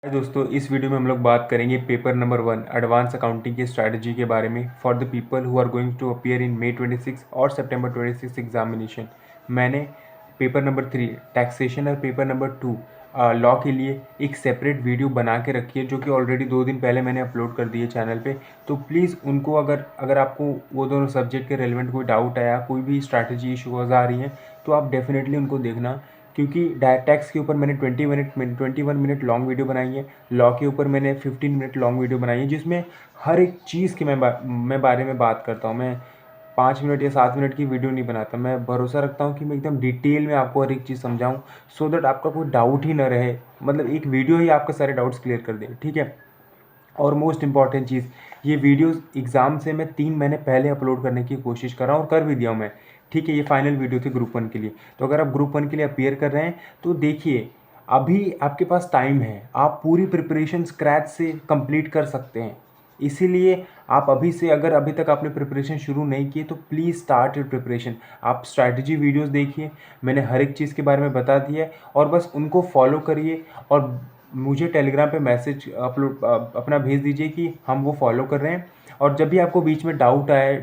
हाय दोस्तों, इस वीडियो में हम लोग बात करेंगे पेपर नंबर 1 एडवांस अकाउंटिंग की स्ट्रैटेजी के बारे में for the people who are going to appear in May 26 और September 26 एग्जामिनेशन। मैंने पेपर नंबर 3 टैक्सेशन और पेपर नंबर 2 लॉ के लिए एक सेपरेट वीडियो बना के रखी है, जो कि ऑलरेडी 2 दिन पहले मैंने अपलोड कर दी है चैनल पे। तो प्लीज़ उनको अगर आपको वो दोनों सब्जेक्ट के रेलिवेंट कोई डाउट आया, कोई भी स्ट्रैटेजी इशूज़ आ रही हैं, तो आप डेफिनेटली उनको देखना, क्योंकि टैक्स के ऊपर मैंने 21 मिनट लॉन्ग वीडियो बनाई है। लॉ के ऊपर मैंने 15 मिनट लॉन्ग वीडियो बनाई है, जिसमें हर एक चीज़ के मैं बारे में बात करता हूँ। मैं 5 मिनट या 7 मिनट की वीडियो नहीं बनाता। मैं भरोसा रखता हूँ कि मैं एकदम डिटेल में आपको हर एक चीज़ समझाऊँ, सो दैट आपका कोई डाउट ही ना रहे। मतलब एक वीडियो ही आपके सारे डाउट्स क्लियर कर दे, ठीक है। और मोस्ट इम्पॉर्टेंट चीज़, ये वीडियोस एग्ज़ाम से मैं 3 महीने पहले अपलोड करने की कोशिश कर रहा हूँ और कर भी दिया हूँ मैं, ठीक है। ये फाइनल वीडियो थी ग्रुप 1 के लिए। तो अगर आप ग्रुप 1 के लिए अपीयर कर रहे हैं तो देखिए, अभी आपके पास टाइम है, आप पूरी प्रिपरेशन स्क्रैच से कंप्लीट कर सकते हैं। इसीलिए आप अभी से, अगर अभी तक आपने प्रिपरेशन शुरू नहीं की तो प्लीज़ स्टार्ट योर प्रिपरेशन। आप स्ट्रैटेजी वीडियोस देखिए, मैंने हर एक चीज़ के बारे में बता दिया है, और बस उनको फॉलो करिए। और मुझे टेलीग्राम पे मैसेज अपना भेज दीजिए कि हम वो फॉलो कर रहे हैं। और जब भी आपको बीच में डाउट आए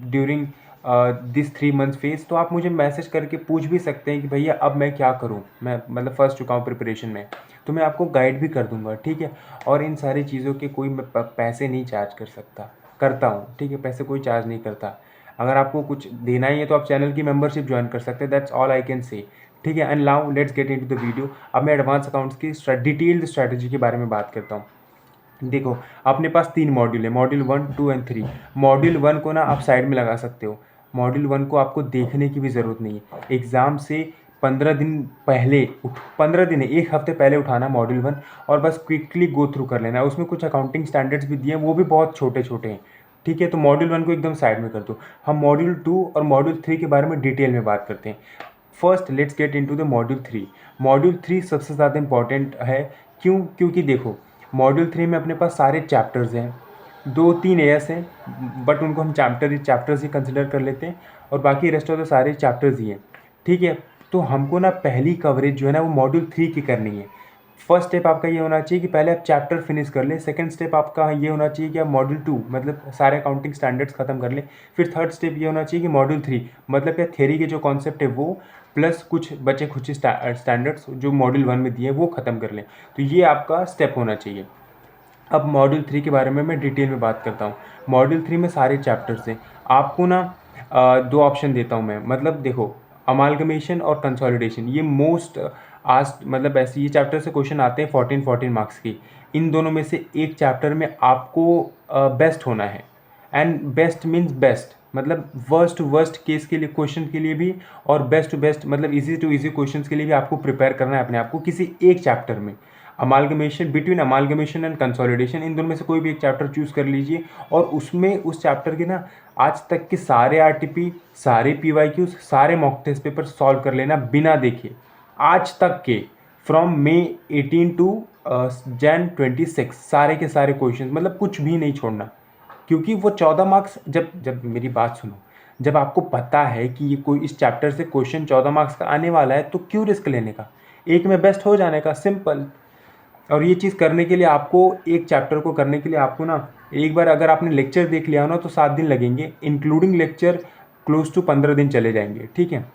ड्यूरिंग दिस 3 मंथ्स फेज, तो आप मुझे मैसेज करके पूछ भी सकते हैं कि भैया अब मैं क्या करूं, मैं मतलब फंस चुका हूं प्रिपरेशन में, तो मैं आपको गाइड भी कर दूंगा, ठीक है। और इन सारी चीज़ों के कोई मैं पैसे नहीं चार्ज करता हूँ, ठीक है। पैसे कोई चार्ज नहीं करता। अगर आपको कुछ देना ही है तो आप चैनल की मेंबरशिप ज्वाइन कर सकते हैं, that's all I can say, ठीक है। And now let's get into the video. अब मैं एडवांस अकाउंट्स की डिटेल्ड स्ट्रैटेजी के बारे में बात करता हूँ। देखो, अपने पास 3 मॉड्यूल है, मॉड्यूल 1, 2 एंड 3। मॉड्यूल 1 को ना आप साइड में लगा सकते हो। मॉड्यूल 1 को आपको देखने की भी ज़रूरत नहीं है। एग्ज़ाम से 15 दिन पहले 15 दिन है, 1 हफ्ते पहले उठाना मॉड्यूल 1, और बस क्विकली गो थ्रू कर लेना है। उसमें कुछ अकाउंटिंग स्टैंडर्ड्स भी दिए हैं, वो भी बहुत छोटे छोटे हैं, ठीक है। तो मॉड्यूल 1 को एकदम साइड में कर दो। हम मॉड्यूल 2 और मॉड्यूल 3 के बारे में डिटेल में बात करते हैं। First let's get into the module 3। Module 3 सबसे ज़्यादा इंपॉर्टेंट है। क्योंकि देखो, मॉड्यूल 3 में अपने पास सारे चैप्टर्स हैं, 2-3 एएस हैं, बट उनको हम चैप्टर्स ही कंसिडर कर लेते हैं, और बाकी रेस्ट ऑफ द सारे चैप्टर्स ही हैं, ठीक है। तो हमको ना पहली कवरेज जो है ना वो मॉड्यूल 3 की करनी है। फर्स्ट स्टेप आपका ये होना चाहिए कि पहले आप चैप्टर फिनिश कर लें। सेकंड स्टेप आपका ये होना चाहिए कि आप मॉड्यूल 2 मतलब सारे अकाउंटिंग स्टैंडर्ड्स खत्म कर लें। फिर थर्ड स्टेप ये होना चाहिए कि मॉड्यूल 3 मतलब क्या, थ्योरी के जो कॉन्सेप्ट है वो, प्लस कुछ बचे खुचे स्टैंडर्ड्स जो मॉड्यूल 1 में दिए हैं वो ख़त्म कर लें। तो ये आपका स्टेप होना चाहिए। अब मॉड्यूल 3 के बारे में मैं डिटेल में बात करता हूँ। मॉड्यूल 3 में सारे चैप्टर्स हैं। आपको ना 2 ऑप्शन देता हूँ मैं, मतलब देखो, अमालगमेशन और कंसोलिडेशन, ये मोस्ट आस्ट, मतलब ऐसे ये चैप्टर से क्वेश्चन आते हैं 14 मार्क्स की। इन दोनों में से एक चैप्टर में आपको बेस्ट होना है। एंड बेस्ट मीन्स बेस्ट, मतलब वर्स्ट टू वर्स्ट केस के लिए, क्वेश्चन के लिए भी, और बेस्ट टू बेस्ट मतलब इजी टू इजी क्वेश्चंस के लिए भी आपको प्रिपेयर करना है अपने आप को किसी एक चैप्टर में। Amalgamation, between amalgamation and consolidation, इन दोनों में से कोई भी एक चैप्टर चूज़ कर लीजिए, और उसमें उस चैप्टर के ना आज तक के सारे आरटीपी, सारे पीवाईक्यूज, सारे मॉक टेस्ट पेपर सॉल्व कर लेना बिना देखे, आज तक के, फ्रॉम May 18 टू Jan 26, सारे के सारे क्वेश्चन, मतलब कुछ भी नहीं छोड़ना। क्योंकि वो 14 मार्क्स, जब जब मेरी बात सुनो, जब आपको पता है कि ये कोई इस चैप्टर से क्वेश्चन 14 मार्क्स का आने वाला है, तो क्यों रिस्क लेने का, एक में बेस्ट हो जाने का, सिंपल। और ये चीज़ करने के लिए आपको, एक चैप्टर को करने के लिए आपको ना, एक बार अगर आपने लेक्चर देख लिया हो ना तो 7 दिन लगेंगे, इंक्लूडिंग लेक्चर क्लोज टू 15 दिन चले जाएंगे, ठीक है।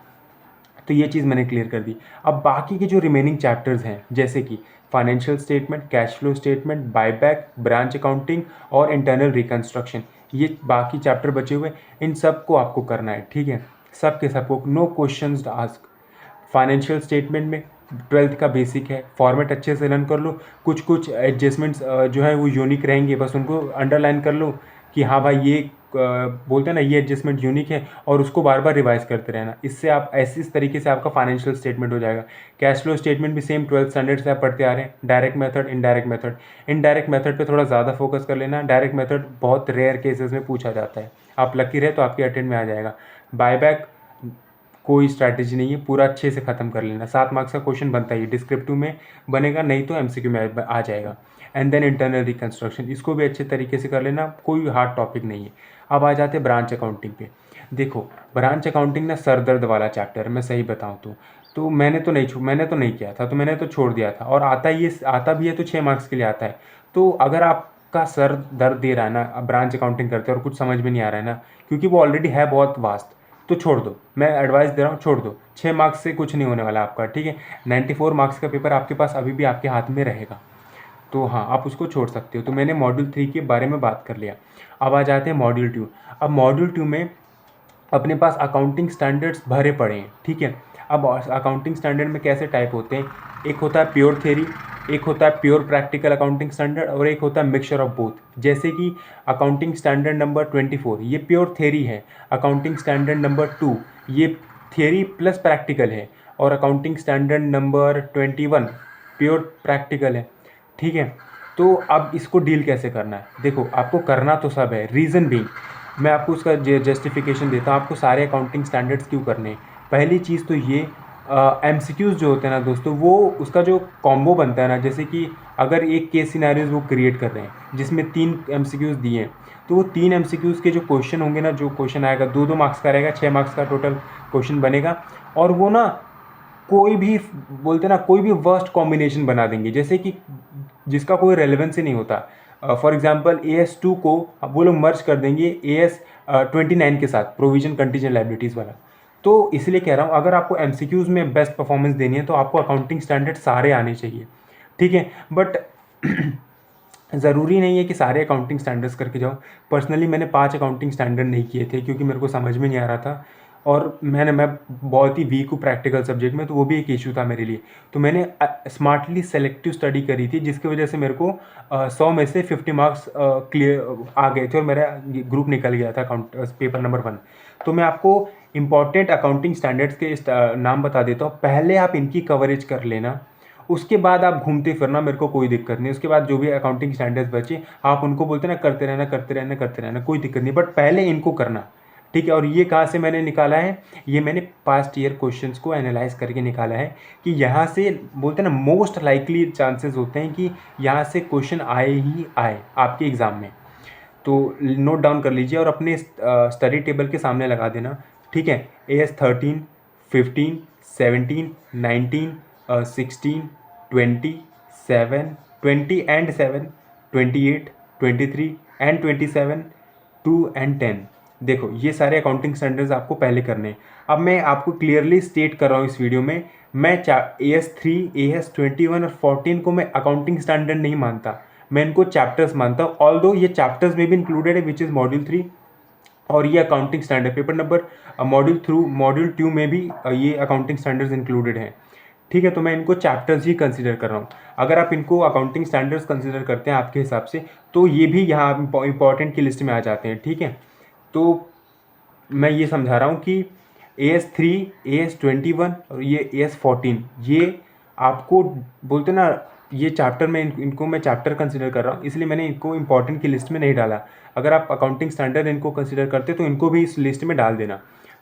तो ये चीज़ मैंने क्लियर कर दी। अब बाकी के जो रिमेनिंग चैप्टर्स हैं, जैसे कि financial statement, cash flow statement, buyback, branch accounting और इंटरनल रिकंस्ट्रक्शन, ये बाकी चैप्टर बचे हुए, इन सब को आपको करना है, ठीक है। सब के सबको, no questions ask. Financial statement में 12th का बेसिक है, फॉर्मेट अच्छे से लर्न कर लो। कुछ कुछ एडजस्टमेंट्स जो है वो यूनिक रहेंगे, बस उनको अंडरलाइन कर लो कि हाँ भाई ये बोलते हैं ना, ये एडजस्टमेंट यूनिक है, और उसको बार बार रिवाइज करते रहना। इससे आप इस तरीके से आपका फाइनेंशियल स्टेटमेंट हो जाएगा। कैश फ्लो स्टेटमेंट भी सेम 12th स्टैंडर्ड से आप पढ़ते आ रहे हैं। Direct method, indirect method, indirect method पे थोड़ा ज़्यादा फोकस कर लेना। डायरेक्ट मेथड बहुत रेयर केसेस में पूछा जाता है, आप लकी रहे तो आपके अटेंड में आ जाएगा। बायबैक कोई स्ट्रैटेजी नहीं है, पूरा अच्छे से ख़त्म कर लेना। 7 मार्क्स का क्वेश्चन बनता है, डिस्क्रिप्टिव में बनेगा, नहीं तो एमसीक्यू में आ जाएगा। एंड देन इंटरनल रिकंस्ट्रक्शन, इसको भी अच्छे तरीके से कर लेना, कोई हार्ड टॉपिक नहीं है। अब आ जाते हैं ब्रांच अकाउंटिंग पे। देखो, ब्रांच अकाउंटिंग ना सर दर्द वाला चैप्टर है, मैं सही बताऊँ तो। तो मैंने तो नहीं किया था, तो मैंने तो छोड़ दिया था। और आता भी है तो 6 मार्क्स के लिए आता है। तो अगर आपका सर दर्द दे रहा है ना, अब ब्रांच अकाउंटिंग करते हैं और कुछ समझ में नहीं आ रहा है ना, क्योंकि वो ऑलरेडी है बहुत वास्ट, तो छोड़ दो। मैं एडवाइस दे रहा हूँ, छोड़ दो। 6 मार्क्स से कुछ नहीं होने वाला आपका, ठीक है। 94 मार्क्स का पेपर आपके पास अभी भी आपके हाथ में रहेगा, तो हाँ, आप उसको छोड़ सकते हो। तो मैंने मॉड्यूल 3 के बारे में बात कर लिया। अब आ जाते हैं मॉड्यूल 2। अब मॉड्यूल 2 में अपने पास अकाउंटिंग स्टैंडर्ड्स भरे पड़े हैं, ठीक है। अब अकाउंटिंग स्टैंडर्ड में कैसे टाइप होते हैं, एक होता है प्योर थ्योरी, एक होता है प्योर प्रैक्टिकल अकाउंटिंग स्टैंडर्ड, और एक होता है मिक्सचर ऑफ बोथ। जैसे कि अकाउंटिंग स्टैंडर्ड नंबर 24 ये प्योर थ्योरी है, अकाउंटिंग स्टैंडर्ड नंबर 2 ये थ्योरी प्लस प्रैक्टिकल है, और accounting standard number 21 pure practical है, ठीक है। तो अब इसको डील कैसे करना है, देखो आपको करना तो सब है। रीज़न भी मैं आपको उसका जस्टिफिकेशन देता हूँ, आपको सारे अकाउंटिंग स्टैंडर्ड्स क्यों करने हैं। पहली चीज़ तो ये, एमसीक्यूज़ जो होते हैं ना दोस्तों, वो उसका जो कॉम्बो बनता है ना, जैसे कि अगर एक केस सिनेरियोज वो क्रिएट कर रहे हैं जिसमें 3 एमसीक्यूज़ दिए हैं, तो वो 3 एमसीक्यूज़ के जो क्वेश्चन होंगे ना, जो क्वेश्चन आएगा 2-2 मार्क्स का रहेगा, 6 मार्क्स का टोटल क्वेश्चन बनेगा। और वो ना कोई भी बोलते ना, कोई भी वर्स्ट कॉम्बिनेशन बना देंगे, जैसे कि जिसका कोई रेलेवेंस ही नहीं होता। फॉर एग्जांपल AS2 को वो लोग मर्ज कर देंगे AS29 के साथ, प्रोविजन कंटीजेंट लायबिलिटीज़ वाला। तो इसलिए कह रहा हूँ, अगर आपको एमसीक्यूज़ में बेस्ट परफॉर्मेंस देनी है तो आपको अकाउंटिंग स्टैंडर्ड सारे आने चाहिए, ठीक है। बट ज़रूरी नहीं है कि सारे अकाउंटिंग स्टैंडर्ड्स करके जाओ। पर्सनली मैंने 5 अकाउंटिंग स्टैंडर्ड नहीं किए थे, क्योंकि मेरे को समझ में नहीं आ रहा था, और मैं बहुत ही वीक हूँ प्रैक्टिकल सब्जेक्ट में, तो वो भी एक इशू था मेरे लिए। तो मैंने स्मार्टली सेलेक्टिव स्टडी करी थी, जिसकी वजह से मेरे को 100 में से 50 मार्क्स क्लियर आ गए थे, और मेरा ग्रुप निकल गया था अकाउंट पेपर नंबर 1। तो मैं आपको इंपॉर्टेंट अकाउंटिंग स्टैंडर्ड्स के नाम बता देता हूँ, पहले आप इनकी कवरेज कर लेना, उसके बाद आप घूमते फिरना, मेरे को कोई दिक्कत नहीं। उसके बाद जो भी अकाउंटिंग स्टैंडर्ड्स बचे, आप उनको बोलते ना, करते रहना करते रहना करते रहना, कोई दिक्कत नहीं, बट पहले इनको करना, ठीक है। और ये कहाँ से मैंने निकाला है, ये मैंने पास्ट ईयर क्वेश्चंस को एनालाइज करके निकाला है, कि यहाँ से बोलते हैं ना, मोस्ट लाइकली चांसेस होते हैं कि यहाँ से क्वेश्चन आए ही आए आपके एग्ज़ाम में। तो नोट डाउन कर लीजिए और अपने स्टडी टेबल के सामने लगा देना, ठीक है। AS13, 15, 17, 19, 16, 20, 7, 20 and 7, 28, 23 and 27, 2 and 10। देखो ये सारे अकाउंटिंग स्टैंडर्ड्स आपको पहले करने हैं। अब मैं आपको क्लियरली स्टेट कर रहा हूँ इस वीडियो में, मैं AS3, AS21 और 14 को मैं अकाउंटिंग स्टैंडर्ड नहीं मानता, मैं इनको चैप्टर्स मानता हूँ। ऑल्दो ये चैप्टर्स में भी इंक्लूडेड है, विच इज़ मॉड्यूल 3, और ये accounting standard paper number module 2 में भी ये अकाउंटिंग स्टैंडर्ड्स इंक्लूडेड हैं, ठीक है। तो मैं इनको चैप्टर्स ही कंसीडर कर रहा हूँ। अगर आप इनको अकाउंटिंग स्टैंडर्ड्स कंसीडर करते हैं आपके हिसाब से, तो ये भी यहाँ इंपॉर्टेंट की लिस्ट में आ जाते हैं, ठीक है। तो मैं ये समझा रहा हूँ कि AS3, AS21 और ये AS14, ये आपको बोलते ना, ये चैप्टर में इनको मैं चैप्टर कंसीडर कर रहा हूँ, इसलिए मैंने इनको इंपॉर्टेंट की लिस्ट में नहीं डाला। अगर आप अकाउंटिंग स्टैंडर्ड इनको कंसीडर करते तो इनको भी इस लिस्ट में डाल देना,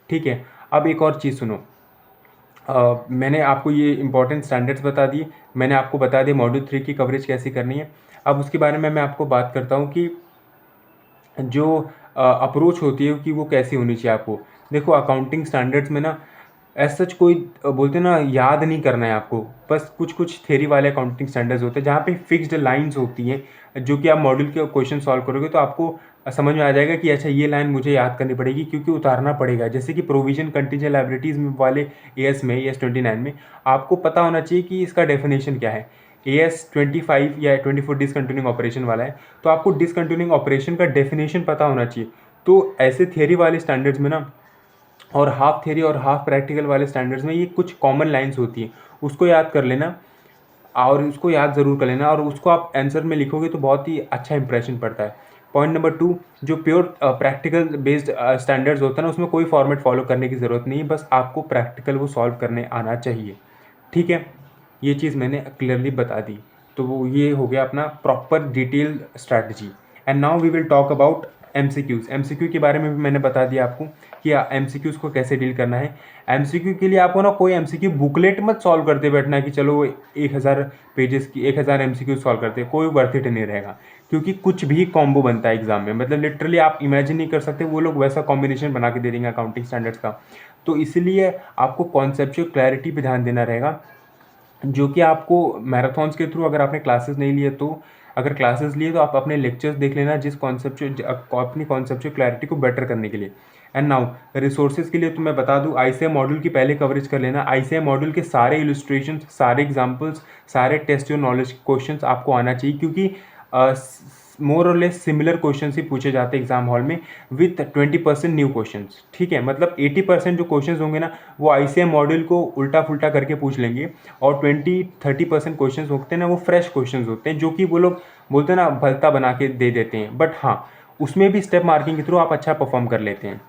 ठीक है। अब एक और चीज़ सुनो, मैंने आपको ये इंपॉर्टेंट स्टैंडर्ड्स बता दिए, मैंने आपको बता दिया मॉड्यूल 3 की कवरेज कैसे करनी है। अब उसके बारे में मैं आपको बात करता हूँ कि जो अप्रोच होती है कि वो कैसी होनी चाहिए आपको। देखो अकाउंटिंग स्टैंडर्ड्स में ना एज सच कोई बोलते हैं ना, याद नहीं करना है आपको, बस कुछ कुछ थ्योरी वाले अकाउंटिंग स्टैंडर्ड्स होते हैं जहाँ पे फिक्स्ड लाइंस होती हैं, जो कि आप मॉड्यूल के क्वेश्चन सॉल्व करोगे तो आपको समझ में आ जाएगा कि अच्छा ये लाइन मुझे याद करनी पड़ेगी, क्योंकि उतारना पड़ेगा। जैसे कि प्रोविजन कंटीजेंट लायबिलिटीज़ वाले AS29 में आपको पता होना चाहिए कि इसका डेफिनेशन क्या है। AS25 या 24 डिसकंटिन्यूइंग ऑपरेशन वाला है, तो आपको डिसकंटिन्यूइंग ऑपरेशन का डेफिनेशन पता होना चाहिए। तो ऐसे थियरी वाले स्टैंडर्ड्स में ना, और हाफ थियरी और हाफ प्रैक्टिकल वाले स्टैंडर्ड्स में ये कुछ कॉमन लाइंस होती हैं, उसको याद कर लेना, और उसको याद ज़रूर कर लेना, और उसको आप आंसर में लिखोगे तो बहुत ही अच्छा इंप्रेशन पड़ता है। पॉइंट नंबर 2, जो प्योर प्रैक्टिकल बेस्ड स्टैंडर्ड्स होता है ना, उसमें कोई फॉर्मेट फॉलो करने की ज़रूरत नहीं है, बस आपको प्रैक्टिकल वो सॉल्व करने आना चाहिए, ठीक है। ये चीज़ मैंने क्लियरली बता दी। तो वो ये हो गया अपना proper detail strategy. And now we will talk about MCQ के बारे में भी मैंने बता दिया आपको कि MCQs को कैसे डील करना है। MCQ के लिए आपको ना कोई MCQ बुकलेट मत सॉल्व करते बैठना कि चलो 1000 पेजेस की 1000 MCQ सॉल्व करते, कोई वर्थ इट नहीं रहेगा, क्योंकि कुछ भी कॉम्बो बनता है एग्जाम में, मतलब लिटरली आप इमेजिन नहीं कर सकते, वो लोग वैसा कॉम्बिनेशन बना के दे देंगे अकाउंटिंग स्टैंडर्ड्स का। तो इसलिए आपको कॉन्सेप्चुअल क्लैरिटी पे ध्यान देना रहेगा, जो कि आपको मैराथन्स के थ्रू, अगर आपने क्लासेस नहीं लिए तो, अगर क्लासेस लिए तो आप अपने लेक्चर्स देख लेना, जिस अपनी कॉन्सेप्चुअल क्लैरिटी को बेटर करने के लिए। एंड नाउ रिसोर्सेज के लिए तो मैं बता दूं, आईसीएम मॉड्यूल की पहले कवरेज कर लेना। आईसीएम मॉड्यूल के सारे इलस्ट्रेशन, सारे एग्जाम्पल्स, सारे टेस्ट योर नॉलेज क्वेश्चंस आपको आना चाहिए, क्योंकि मोर और लेस सिमिलर क्वेश्चन ही पूछे जाते हैं एग्जाम हॉल में विथ 20% न्यू क्वेश्चंस। ठीक है, मतलब 80% जो क्वेश्चंस होंगे ना वो आईसीएम मॉड्यूल को उल्टा फुल्टा करके पूछ लेंगे, और 20-30% क्वेश्चंस होते हैं ना वो फ्रेश क्वेश्चंस होते हैं, जो कि वो लोग बोलते हैं ना भलता बना के दे देते हैं। बट हाँ, उसमें भी स्टेप मार्किंग के थ्रू आप अच्छा परफॉर्म कर लेते हैं।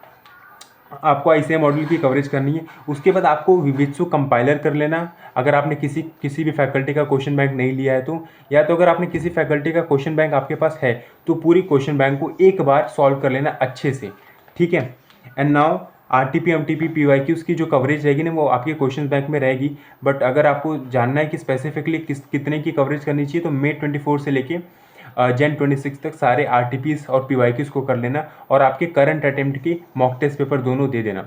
आपको आईसीएम मॉड्यूल की कवरेज करनी है। उसके बाद आपको विवित्सु कंपाइलर कर लेना, अगर आपने किसी भी फैकल्टी का क्वेश्चन बैंक नहीं लिया है तो, या तो अगर आपने किसी फैकल्टी का क्वेश्चन बैंक आपके पास है तो पूरी क्वेश्चन बैंक को एक बार सॉल्व कर लेना अच्छे से। ठीक है, and now RTP MTP PYQs की जो कवरेज रहेगी ना वो आपके क्वेश्चन बैंक में रहेगी। बट अगर आपको जानना है कि स्पेसिफिकली कितने की कवरेज करनी चाहिए, तो May 24 से लेके Jan 26 तक सारे आरटीपीज और पीवाईक्यूज को कर लेना, और आपके करंट अटेम्प्ट की मॉक टेस्ट पेपर दोनों दे देना।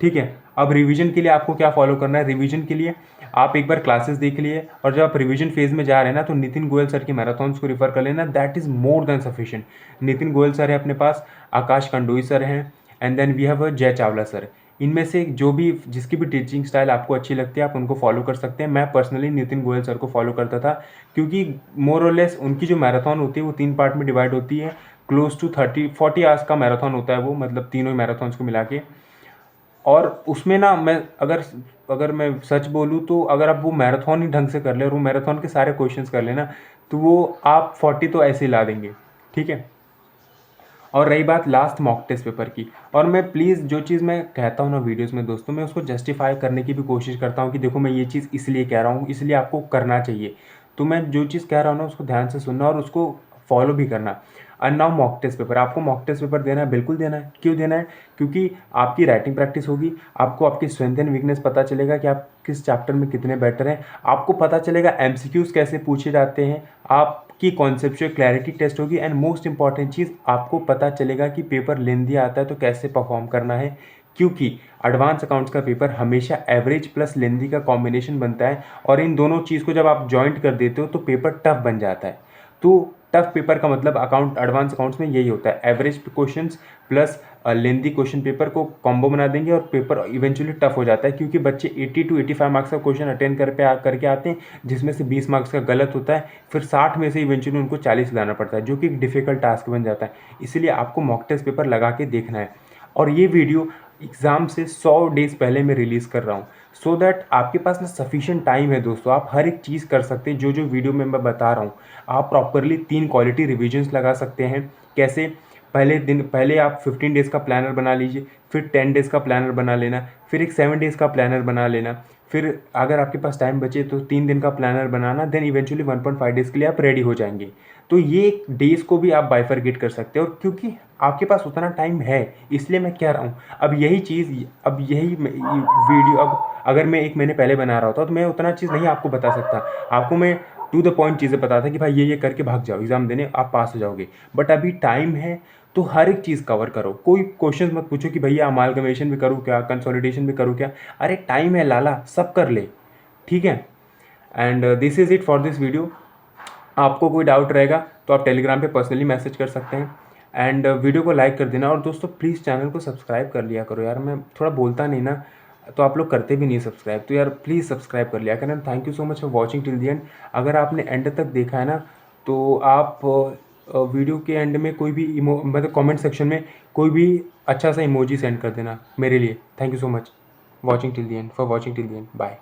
ठीक है, अब रिवीजन के लिए आपको क्या फॉलो करना है? रिवीजन के लिए आप एक बार क्लासेस देख लिए, और जब आप रिवीजन फेज में जा रहे हैं ना तो नितिन गोयल सर की मैराथन्स को रिफर कर लेना, that is more than sufficient. Nitin Goyal sir है अपने पास, आकाश कंडोई सर हैं, एंड देन वी हैव जय चावला सर। इनमें से जो भी जिसकी भी टीचिंग स्टाइल आपको अच्छी लगती है आप उनको फॉलो कर सकते हैं। मैं पर्सनली नितिन गोयल सर को फॉलो करता था, क्योंकि मोर और लेस उनकी जो मैराथन होती है वो 3 पार्ट में डिवाइड होती है, क्लोज टू 30-40 आवर्स का मैराथन होता है वो, मतलब तीनों मैराथन्स को मिला के। और उसमें ना मैं अगर मैं सच बोलूँ तो अगर आप वो मैराथन ही ढंग से कर ले और वो मैराथन के सारे क्वेश्चंस कर लेना तो वो आप 40 तो ऐसे ही ला देंगे। ठीक है, और रही बात लास्ट मॉक टेस्ट पेपर की, और मैं प्लीज़ जो चीज़ मैं कहता हूँ ना वीडियोस में दोस्तों, मैं उसको जस्टिफाई करने की भी कोशिश करता हूँ कि देखो मैं ये चीज़ इसलिए कह रहा हूँ, इसलिए आपको करना चाहिए। तो मैं जो चीज़ कह रहा हूँ ना उसको ध्यान से सुनना और उसको फॉलो भी करना। And now mock test paper, आपको मॉक टेस्ट पेपर देना है, बिल्कुल देना है। क्यों देना है? क्योंकि आपकी राइटिंग प्रैक्टिस होगी, आपको आपकी स्ट्रेंथ एंड वीकनेस पता चलेगा कि आप किस चैप्टर में कितने बेटर हैं, आपको पता चलेगा एमसीक्यूज कैसे पूछे जाते हैं, आपकी कॉन्सेप्चुअल क्लैरिटी टेस्ट होगी, एंड मोस्ट इंपॉर्टेंट चीज़ आपको पता चलेगा कि पेपर लेंदी आता है तो कैसे परफॉर्म करना है। क्योंकि एडवांस अकाउंट्स का पेपर हमेशा एवरेज प्लस लेंदी का कॉम्बिनेशन बनता है, और इन दोनों चीज़ को जब आप जॉइंट कर देते हो तो पेपर टफ बन जाता है। तो टफ पेपर का मतलब एडवांस अकाउंट्स में यही होता है, average questions plus lengthy question paper को कॉम्बो बना देंगे और पेपर इवेंचुअली टफ हो जाता है, क्योंकि बच्चे 80 to 85 मार्क्स का क्वेश्चन अटेंड करके आते हैं, जिसमें से 20 मार्क्स का गलत होता है, फिर 60 में से इवेंचुअली उनको 40 लाना पड़ता है, जो कि एक डिफिकल्ट टास्क बन जाता है। इसलिए आपको मॉक टेस्ट पेपर लगा के देखना है, और ये वीडियो एग्ज़ाम से 100 डेज़ पहले मैं रिलीज़ कर रहा हूँ, सो दैट आपके पास ना सफिशिएंट टाइम है दोस्तों, आप हर एक चीज़ कर सकते हैं। जो वीडियो में मैं बता रहा हूँ, आप प्रॉपरली 3 क्वालिटी रिविजन्स लगा सकते हैं। कैसे? पहले आप 15 डेज़ का प्लानर बना लीजिए, फिर 10 डेज़ का प्लानर बना लेना, फिर एक 7 डेज़ का प्लानर बना लेना, फिर अगर आपके पास टाइम बचे तो 3 दिन का प्लानर बनाना, देन इवेंचुअली 1.5 डेज़ के लिए आप रेडी हो जाएंगे। तो ये डेज़ को भी आप बाइफरगेट कर सकते हो, और क्योंकि आपके पास उतना टाइम है इसलिए मैं कह रहा हूँ। अब यही वीडियो अब अगर मैं 1 महीने पहले बना रहा होता तो मैं उतना चीज़ नहीं आपको बता सकता, आपको मैं टू द पॉइंट चीज़ें बताता कि भाई ये करके भाग जाओ, एग्ज़ाम देने आप पास हो जाओगे। बट अभी टाइम है तो हर एक चीज़ कवर करो, कोई क्वेश्चन मत पूछो कि भैया अमालगमेशन भी करूँ क्या, कंसोलिडेशन भी करूँ क्या, अरे टाइम है लाला, सब कर ले। ठीक है, and this is it for this video. आपको कोई डाउट रहेगा तो आप टेलीग्राम पे पर्सनली मैसेज कर सकते हैं, एंड वीडियो को लाइक कर देना, और दोस्तों प्लीज़ चैनल को सब्सक्राइब कर लिया करो यार, मैं थोड़ा बोलता नहीं ना तो आप लोग करते भी नहीं सब्सक्राइब, तो यार प्लीज़ सब्सक्राइब कर लिया करें। Thank you so much for watching till the and. अगर आपने एंड तक देखा है ना तो आप वीडियो के एंड में कोई भी मतलब कमेंट सेक्शन में कोई भी अच्छा सा इमोजी सेंड कर देना मेरे लिए। Thank you so much watching till the end, for watching till the end. Bye.